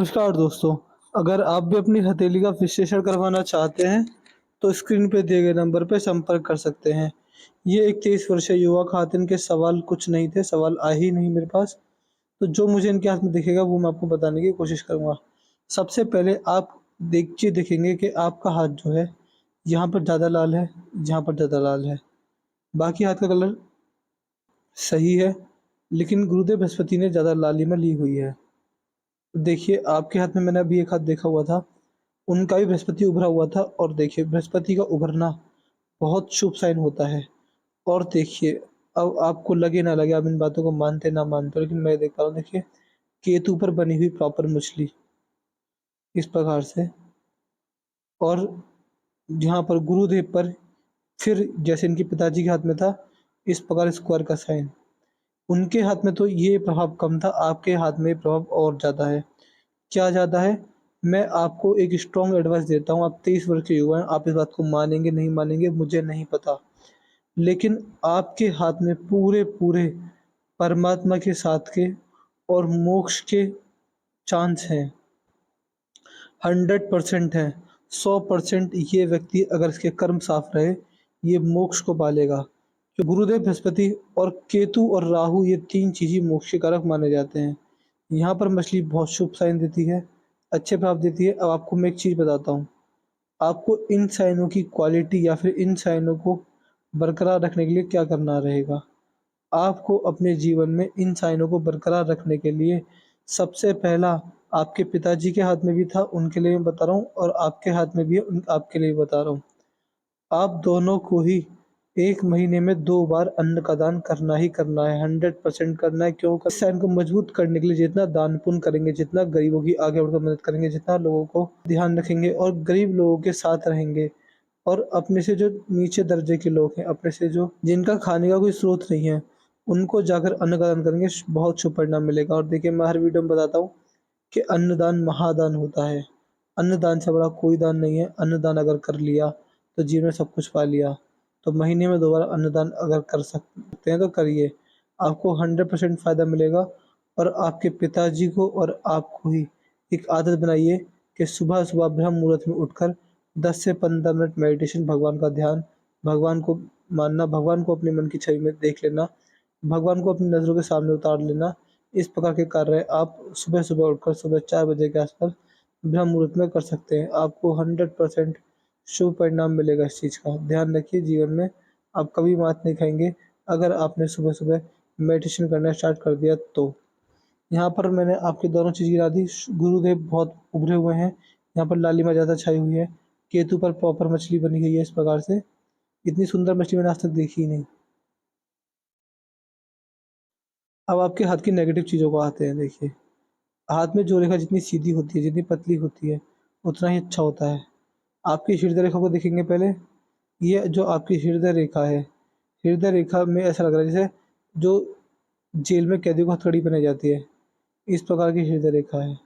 नमस्कार दोस्तों, अगर आप भी अपनी हथेली का विश्लेषण करवाना चाहते हैं, तो स्क्रीन पे दिए गए नंबर पे संपर्क कर सकते हैं। ये एक 23 वर्षीय युवा खातिन के सवाल कुछ नहीं थे, सवाल आए ही नहीं मेरे पास। तो जो मुझे इनके हाथ में दिखेगा वो मैं आपको बताने की कोशिश करूँगा। सबसे पहले आप देखेंगे कि आपका हाथ जो है, यहाँ पर ज़्यादा लाल है, यहाँ पर ज़्यादा लाल है। बाकी हाथ का कलर सही है, लेकिन गुरुदेव बृहस्पति ने ज़्यादा लालिमा ली हुई है। देखिए, आपके हाथ में मैंने अभी एक हाथ देखा हुआ था, उनका भी बृहस्पति उभरा हुआ था और देखिए बृहस्पति का उभरना बहुत शुभ साइन होता है। और देखिए, अब आपको लगे ना लगे, आप इन बातों को मानते ना मानते हो, लेकिन मैं देख पा रहा हूँ देखिए, केतु पर बनी हुई प्रॉपर मछली, इस प्रकार से। और यहाँ पर गुरुदेव पर फिर जैसे इनके पिताजी के हाथ में था, इस प्रकार स्क्वायर का साइन। उनके हाथ में तो ये प्रभाव कम था, आपके हाथ में ये प्रभाव और ज़्यादा है। क्या ज़्यादा है? मैं आपको एक स्ट्रॉन्ग एडवाइस देता हूँ, आप 23 वर्ष के युवा हैं, आप इस बात को मानेंगे, नहीं मानेंगे मुझे नहीं पता। लेकिन आपके हाथ में पूरे-पूरे परमात्मा के साथ के और मोक्ष के चांस हैं, 100% हैं। 100% ये व्यक्ति अगर इसके कर्म साफ रहे, ये मोक्ष को पालेगा। तो गुरुदेव बृहस्पति और केतु और राहु ये 3 चीज़ ही मोक्ष के कारक माने जाते हैं। यहाँ पर मछली बहुत शुभ साइन देती है, अच्छे प्रभाव देती है। अब आपको मैं एक चीज़ बताता हूँ, आपको इन साइनों की क्वालिटी या फिर इन साइनों को बरकरार रखने के लिए क्या करना रहेगा? आपको अपने जीवन में इन साइनों को बरकरार रखने के लिए सबसे पहला आपके पिताजी के हाथ में भी था, उनके लिए मैं बता रहा हूँ और आपके हाथ में भी है, आपके लिए बता रहा हूँ। आप दोनों को ही 1 महीने में 2 बार अन्न का दान करना ही करना है, 100% करना है। क्यों? इस साइन को मजबूत करने के लिए जितना दान पुण्य करेंगे, जितना गरीबों की आगे बढ़कर मदद करेंगे, जितना लोगों को ध्यान रखेंगे और गरीब लोगों के साथ रहेंगे और अपने से जो नीचे दर्जे के लोग हैं, अपने से जो जिनका खाने का कोई स्रोत नहीं है, उनको जाकर अन्न का दान करेंगे, बहुत शुभ परिणाम मिलेगा। और देखिए, मैं हर वीडियो में बताता हूँ कि अन्नदान महादान होता है। अन्नदान से बड़ा कोई दान नहीं है। अन्नदान अगर कर लिया तो जीवन में सब कुछ पा लिया। तो महीने में 2 बार अन्नदान अगर कर सकते हैं तो करिए। आपको 100% फ़ायदा मिलेगा और आपके पिताजी को और आपको ही एक आदत बनाइए कि सुबह-सुबह ब्रह्म मुहूर्त में उठकर 10 से 15 मिनट मेडिटेशन, भगवान का ध्यान, भगवान को मानना, भगवान को अपने मन की छवि में देख लेना, भगवान को अपनी नज़रों के सामने उतार लेना। इस प्रकार के कार्य आप सुबह-सुबह उठकर सुबह 4 बजे के आस-पास ब्रह्म मुहूर्त में कर सकते हैं। आपको 100% शुभ परिणाम मिलेगा इस चीज़ का। ध्यान रखिए, जीवन में आप कभी मात नहीं खाएँगे, अगर आपने सुबह-सुबह मेडिटेशन करना स्टार्ट कर दिया तो। यहाँ पर मैंने आपकी दोनों चीज़ गिरा दी। गुरुदेव बहुत उभरे हुए हैं, यहाँ पर लालिमा ज़्यादा छाई हुई है। केतु पर प्रॉपर मछली बनी हुई है इस प्रकार से। इतनी सुंदर मछली मैंने आज तक देखी ही नहीं। अब आपके हाथ की नेगेटिव चीज़ों को आते हैं, देखिए। हाथ में जो रेखा जितनी सीधी होती है, जितनी पतली होती है, उतना ही अच्छा होता है। आपकी हृदय रेखा को देखेंगे पहले, ये जो आपकी हृदय रेखा है, हृदय रेखा में ऐसा लग रहा है जैसे जो जेल में कैदियों को हथकड़ी पहनाई जाती है, इस प्रकार की हृदय रेखा है।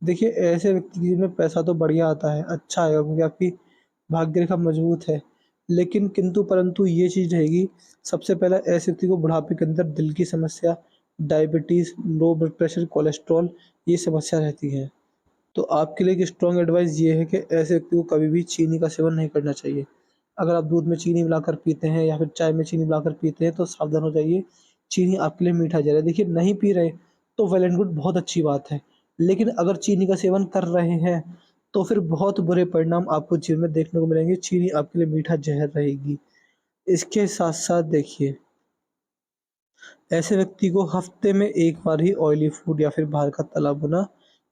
देखिए, ऐसे व्यक्ति के जीवन में पैसा तो बढ़िया आता है, अच्छा आएगा क्योंकि आपकी भाग्य रेखा मजबूत है। लेकिन किंतु परंतु ये चीज़ रहेगी, सबसे पहले ऐसे व्यक्ति को बुढ़ापे के अंदर दिल की समस्या, diabetes, low blood pressure, cholesterol ये समस्या रहती है। तो आपके लिए एक स्ट्रॉन्ग एडवाइस ये है कि ऐसे व्यक्ति को कभी भी चीनी का सेवन नहीं करना चाहिए। अगर आप दूध में चीनी मिलाकर पीते हैं या फिर चाय में चीनी मिलाकर पीते हैं तो सावधान हो जाइए, चीनी आपके लिए मीठा ज़हर है। देखिए, नहीं पी रहे तो वेल एंड गुड, बहुत अच्छी बात है। लेकिन अगर चीनी का सेवन कर रहे हैं, तो फिर बहुत बुरे परिणाम आपको जीवन में देखने को मिलेंगे, चीनी आपके लिए मीठा ज़हर रहेगी। इसके साथ-साथ देखिए, ऐसे व्यक्ति को हफ्ते में 1 बार ही ऑयली फूड या फिर बाहर का तला भुना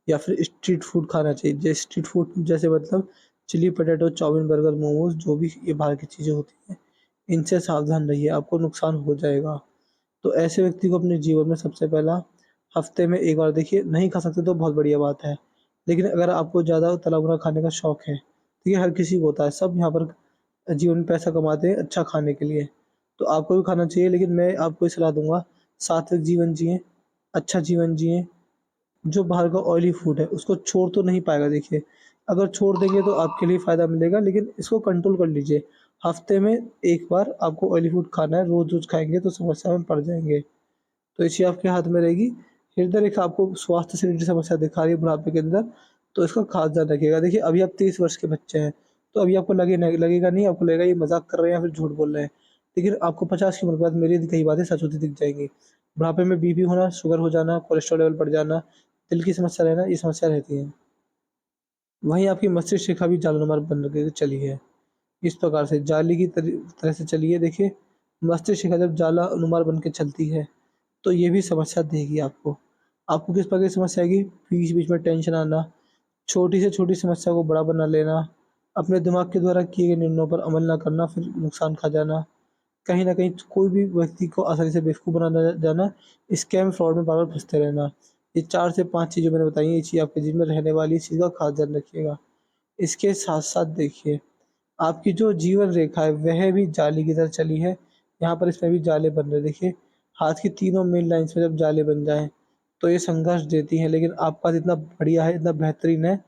या फिर स्ट्रीट फूड खाना चाहिए। जैसे स्ट्रीट फूड जैसे मतलब chilli potato, chow mein, burger, momos जो भी ये बाहर की चीज़ें होती हैं, इनसे सावधान रहिए, आपको नुकसान हो जाएगा। तो ऐसे व्यक्ति को अपने जीवन में सबसे पहला हफ्ते में 1 बार, देखिए नहीं खा सकते तो बहुत बढ़िया बात है। लेकिन अगर आपको ज़्यादा तला भुना खाने का शौक है, तो ये हर किसी को होता है, सब यहाँ पर जीवन में पैसा कमाते हैं अच्छा खाने के लिए। तो आपको भी खाना चाहिए, लेकिन मैं आपको ये सलाह दूँगा, सात्विक जीवन जिएँ, अच्छा जीवन जिएँ। जो बाहर का ऑयली फूड है उसको छोड़ तो नहीं पाएगा, देखिए। अगर छोड़ देंगे तो आपके लिए फ़ायदा मिलेगा, लेकिन इसको कंट्रोल कर लीजिए। हफ्ते में 1 बार आपको ऑयली फूड खाना है, रोज़-रोज़ खाएँगे तो समस्या में पड़ जाएँगे। तो ये चीज़ आपके हाथ में रहेगी। हृदय रेखा आपको स्वास्थ्य से रिलेटेड समस्या दिखा रही है बुढ़ापे के अंदर, तो इसका खास ध्यान रखिएगा। देखिए, अभी आप 30 वर्ष के बच्चे हैं, तो अभी आपको लगेगा नहीं, आपको लगेगा ये मज़ाक कर रहे हैं या फिर झूठ बोल रहे हैं। लेकिन आपको 50 की उम्र के बाद मेरी दी कही बातें सच होती दिख जाएँगी। बुढ़ापे में बीपी होना, शुगर हो जाना, कोलेस्ट्रॉल लेवल बढ़ जाना, दिल की समस्या रहना, ये समस्या रहती है। वहीं आपकी मस्तिष्क रेखा भी जालनुमा बन के चली है। इस प्रकार से जाली की तरह से चली है। देखिए, मस्तिष्क रेखा जब जालानुमा बन के चलती है, तो ये भी समस्या देगी आपको। आपको किस प्रकार की समस्या आएगी? बीच-बीच में टेंशन आना, छोटी से छोटी समस्या को बड़ा बना लेना, अपने दिमाग के द्वारा किए गए निर्णयों पर अमल ना करना, फिर नुकसान खा जाना, कहीं न कहीं कोई भी व्यक्ति को आसानी से बेवकूफ़ बनाना जाना, स्कैम फ्रॉड में बार-बार फँसते रहना। ये 4 से 5 चीज़ें मैंने बताई हैं, ये चीज़ आपके जीवन में रहने वाली है, इस चीज़ का खास ध्यान रखिएगा। इसके साथ-साथ देखिए, आपकी जो जीवन रेखा है, वह भी जाली की तरह चली है। यहाँ पर इसमें भी जाले बन रहे हैं। देखिए, हाथ की तीनों मेन लाइन्स में जब जाले बन जाएँ, तो ये संघर्ष देती हैं, लेकिन आपका इतना बढ़िया है, इतना बेहतरीन है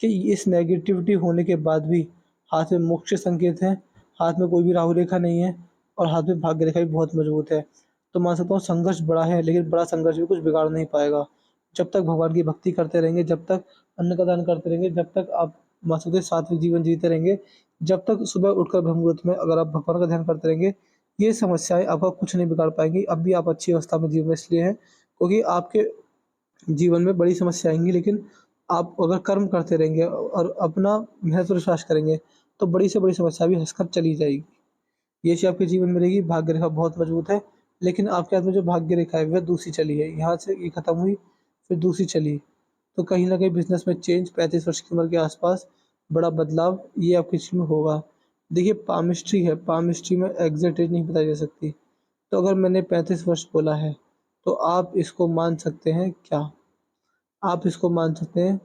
कि इस नेगेटिविटी होने के बाद भी हाथ में मोक्ष संकेत है, हाथ में कोई भी राहु रेखा नहीं है और हाथ में भाग्य रेखा भी बहुत मजबूत है। तो मान सकता हूँ संघर्ष बड़ा है, लेकिन बड़ा संघर्ष भी कुछ बिगाड़ नहीं पाएगा। जब तक भगवान की भक्ति करते रहेंगे, जब तक अन्न का दान करते रहेंगे, जब तक आप मान सकते हैं सात्विक जीवन जीते रहेंगे, जब तक सुबह उठकर ब्रह्म मुहूर्त में अगर आप भगवान का ध्यान करते रहेंगे, ये समस्याएँ आपका कुछ नहीं बिगाड़ पाएँगी। अब भी आप अच्छी अवस्था में जीवन में इसलिए हैं, क्योंकि आपके जीवन में बड़ी समस्या आएँगी, लेकिन आप अगर कर्म करते रहेंगे और अपना मेहनत पर विश्वास करेंगे, तो बड़ी से बड़ी समस्या भी हँसकर चली जाएगी। ये चीज़ आपके जीवन में रहेगी, भाग्य रेखा बहुत मजबूत है, लेकिन आपके हाथ में जो भाग्य रेखा है, वह दूसरी चली है। यहाँ से ये खत्म हुई, फिर दूसरी चली। तो कहीं न कहीं बिज़नेस में चेंज 35 वर्ष की उम्र के आस-पास बड़ा बदलाव ये आपके जीवन में होगा। देखिए, पामिस्ट्री है, पामिस्ट्री में एग्ज़ैक्ट एज नहीं बताई जा सकती। तो अगर मैंने 35 वर्ष बोला है, तो आप इसको मान सकते हैं क्या? आप इसको मान सकते हैं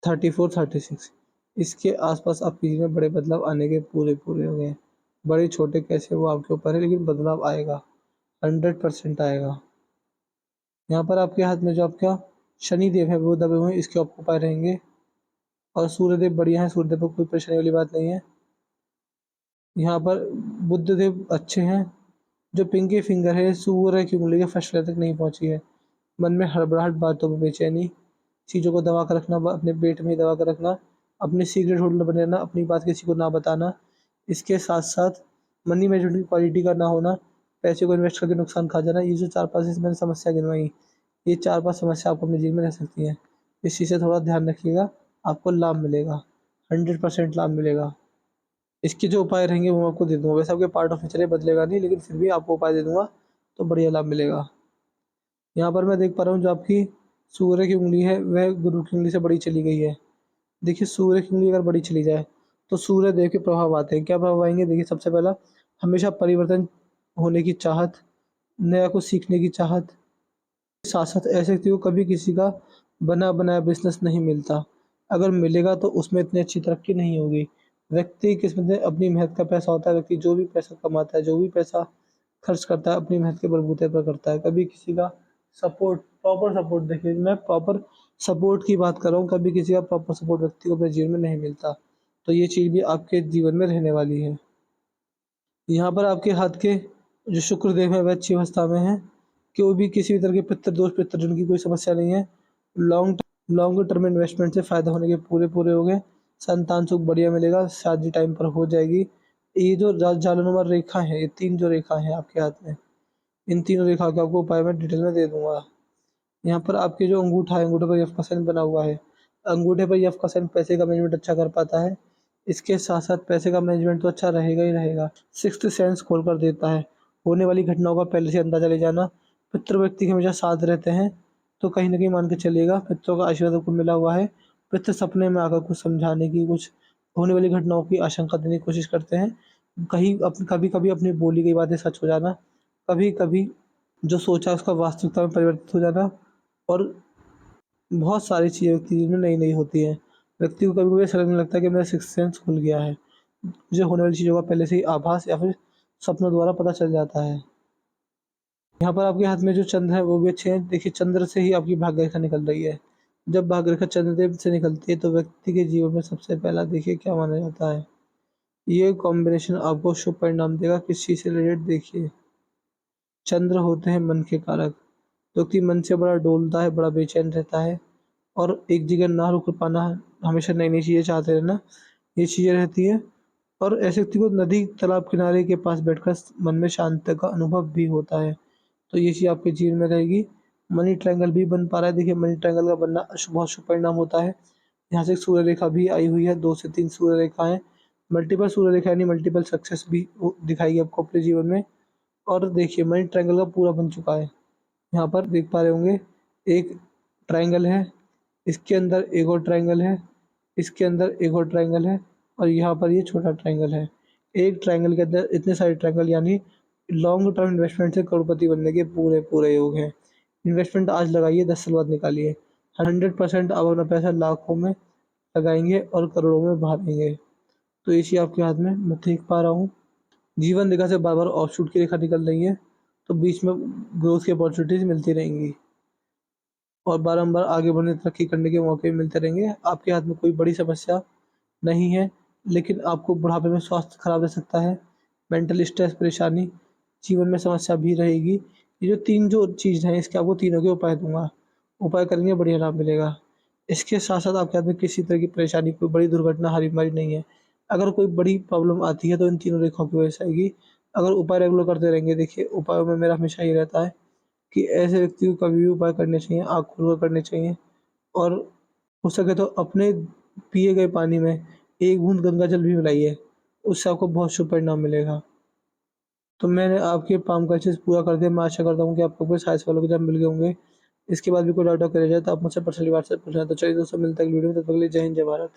34-36। इसके आस-पास आपके जीवन में बड़े बदलाव आने के पूरे-पूरे हो गए हैं। बड़े-छोटे कैसे वो आपके ऊपर है, लेकिन बदलाव आएगा, 100% आएगा। यहाँ पर आपके हाथ में जो आपका शनिदेव है, वो दबे हुए हैं, इसके ऑक्यूपाई रहेंगे और सूर्यदेव बढ़िया हैं, सूर्यदेव को कोई परेशानी वाली बात नहीं है। यहाँ पर बुधदेव अच्छे हैं, जो पिंकी फिंगर है, सूर्य की उँगली के फर्स्ट लेयर तक नहीं पहुँची है। मन में हड़बड़ाहट, बातों में बेचैनी, चीज़ों को दबा कर रखना, ब अपने पेट में ही दबा कर रखना, अपने सीक्रेट होल्डर बने रहना, अपनी बात किसी को ना बताना। इसके साथ-साथ मनी मैनेजमेंट की क्वालिटी का ना होना, पैसे को इन्वेस्ट करके नुकसान खा जाना, ये जो 4-5 इसमें मैंने समस्या गिनवाई, ये 4-5 समस्या आपको अपने जीवन में रह सकती हैं। इस चीज़ से थोड़ा ध्यान रखिएगा, आपको लाभ मिलेगा, 100% लाभ मिलेगा। इसके जो उपाय रहेंगे वो मैं आपको दे दूँगा। वैसे आपके पार्ट ऑफ नेचर है, बदलेगा नहीं, लेकिन फिर भी आपको उपाय दे दूँगा, तो बढ़िया लाभ मिलेगा। यहाँ पर मैं देख पा रहा हूँ जो आपकी सूर्य की उँगली है, वह गुरु की उँगली से बड़ी चली गई है। देखिए, सूर्य की उँगली अगर बड़ी चली जाए, तो सूर्य देव के प्रभाव आते हैं। क्या प्रभाव आएँगे? देखिए, सबसे पहला हमेशा परिवर्तन होने की चाहत, नया कुछ सीखने की चाहत, साथ-साथ ऐसे व्यक्ति को कभी किसी का बना-बनाया बिज़नेस नहीं मिलता। अगर मिलेगा तो उसमें इतनी अच्छी तरक्की नहीं होगी। व्यक्ति की किस्मत में अपनी मेहनत का पैसा होता है, व्यक्ति जो भी पैसा कमाता है, जो भी पैसा खर्च करता है, अपनी मेहनत के बलबूते पर करता है। कभी किसी का सपोर्ट, प्रॉपर सपोर्ट, देखिए मैं प्रॉपर सपोर्ट की बात कर रहा हूँ, कभी किसी का प्रॉपर सपोर्ट व्यक्ति को अपने जीवन में नहीं मिलता। तो ये चीज़ भी आपके जीवन में रहने वाली है। यहाँ पर आपके हाथ के जो शुक्रदेव हैं वह अच्छी अवस्था में हैं। कोई भी किसी भी तरह के पितृदोष, पितृऋण की कोई समस्या नहीं है। लॉन्ग टर्म इन्वेस्टमेंट से फ़ायदा होने के पूरे-पूरे हो गए। संतान सुख बढ़िया मिलेगा, शादी टाइम पर हो जाएगी। ये जो जालनुमा रेखा है, ये 3 जो रेखा है आपके हाथ में, इन तीनों रेखा का आपको उपाय मैं डिटेल में दे दूँगा। यहाँ पर आपके जो अंगूठा है, अंगूठे पर एफ का साइन बना हुआ है। अंगूठे पर एफ का साइन पैसे का मैनेजमेंट अच्छा कर पाता है। इसके साथ-साथ पैसे का मैनेजमेंट तो अच्छा रहेगा ही रहेगा। सिक्स्थ सेंस खोल कर देता है। होने वाली घटनाओं का पहले से अंदाज़ा ले जाना। पितृ व्यक्ति के हमेशा साथ रहते हैं, तो कहीं न कहीं मान के चलिएगा पितरों का आशीर्वाद आपको मिला हुआ है। पितृ सपने में आकर कुछ समझाने की, कुछ होने वाली घटनाओं की आशंका देने की कोशिश करते हैं। कभी-कभी अपनी बोली गई बातें सच हो जाना, कभी-कभी जो सोचा उसका वास्तविकता में परिवर्तित हो जाना और बहुत सारी चीज़ें व्यक्ति के जीवन में नई-नई होती हैं। व्यक्ति को कभी-कभी ऐसा लगने लगता है कि मेरा सिक्स्थ सेंस खुल गया है। मुझे होने वाली चीज़ों का पहले से ही आभास या फिर सपनों द्वारा पता चल जाता है। यहाँ पर आपके हाथ में जो चंद्र है वो भी अच्छे हैं। देखिए, चंद्र से ही आपकी भाग्य रेखा निकल रही है। जब भाग्य रेखा चंद्रदेव से निकलती है तो व्यक्ति के जीवन में सबसे पहला देखिए क्या माना जाता है। ये कॉम्बिनेशन आपको शुभ परिणाम देगा। किस चीज़ से रिलेटेड? देखिए, चंद्र होते हैं मन के कारक। व्यक्ति मन से बड़ा डोलता है, बड़ा बेचैन रहता है और एक जगह ना रुक पाना, हमेशा नई-नई चीज़ें चाहते रहना, ये चीज़ें रहती हैं। और ऐसे व्यक्ति को नदी, तालाब किनारे के पास बैठकर मन में शांति का अनुभव भी होता है। तो ये चीज़ आपके जीवन में रहेगी। मनी ट्रायंगल भी बन पा रहा है। देखिए, मनी ट्रायंगल का बनना बहुत शुभ परिणाम होता है। यहाँ से एक सूर्य रेखा भी आई हुई है, 2 से 3 सूर्य रेखाएँ, मल्टीपल सूर्य रेखा यानी मल्टीपल सक्सेस भी वो दिखाएगी आपको अपने जीवन में। और देखिए, मनी ट्रायंगल का पूरा बन चुका है। यहाँ पर देख पा रहे होंगे, एक ट्रायंगल है, इसके अंदर एक और ट्रायंगल है, इसके अंदर एक और ट्रायंगल है और यहाँ पर ये छोटा ट्रायंगल है। एक ट्रायंगल के अंदर इतने सारे ट्रायंगल, यानी लॉन्ग टर्म इन्वेस्टमेंट से करोड़पति बनने के पूरे-पूरे योग हैं। इन्वेस्टमेंट आज लगाइए, 10 साल बाद निकालिए। 100% आप अपना पैसा लाखों में लगाएँगे और करोड़ों में बहाएँगे। तो ये चीज़ आपके हाथ में मैं देख पा रहा हूँ। जीवन रेखा से बार-बार ऑफशूट की रेखा निकल रही है, तो बीच में ग्रोथ की अपॉर्चुनिटीज़ मिलती रहेंगी और बारंबार आगे बढ़ने, तरक्की करने के मौके मिलते रहेंगे। आपके हाथ में कोई बड़ी समस्या नहीं है, लेकिन आपको बुढ़ापे में स्वास्थ्य खराब रह सकता है, मेंटल स्ट्रेस, परेशानी, जीवन में समस्या भी रहेगी। ये जो 3 जो चीज़ हैं, इसके आपको तीनों के उपाय दूँगा। उपाय करेंगे, बढ़िया लाभ मिलेगा। इसके साथ-साथ आपके हाथ में किसी तरह की परेशानी, कोई बड़ी दुर्घटना, हानि-बीमारी नहीं है। अगर कोई बड़ी प्रॉब्लम आती है, तो इन तीनों रेखाओं की वजह से आएगी। अगर उपाय रेगुलर करते रहेंगे, देखिए उपायों में मेरा हमेशा ये रहता है कि ऐसे व्यक्ति को कभी भी उपाय करने चाहिए, आँख खोलकर करने चाहिए और हो सके तो अपने पिए गए पानी में 1 बूँद गंगा जल भी मिलाइए, उससे आपको बहुत शुभ परिणाम मिलेगा। तो मैंने आपके काम का अच्छे से पूरा कर दिया, मैं आशा करता हूँ कि आपको कोई सारे सवालों के जवाब मिल गए होंगे। इसके बाद भी कोई डाउट अगर रह जाए तो आप मुझसे पर्सनली व्हाट्सएप कर सकते हैं। तो चलिए दोस्तों, मिलते हैं अगली वीडियो में, तब तक के लिए जय हिंद, जय भारत।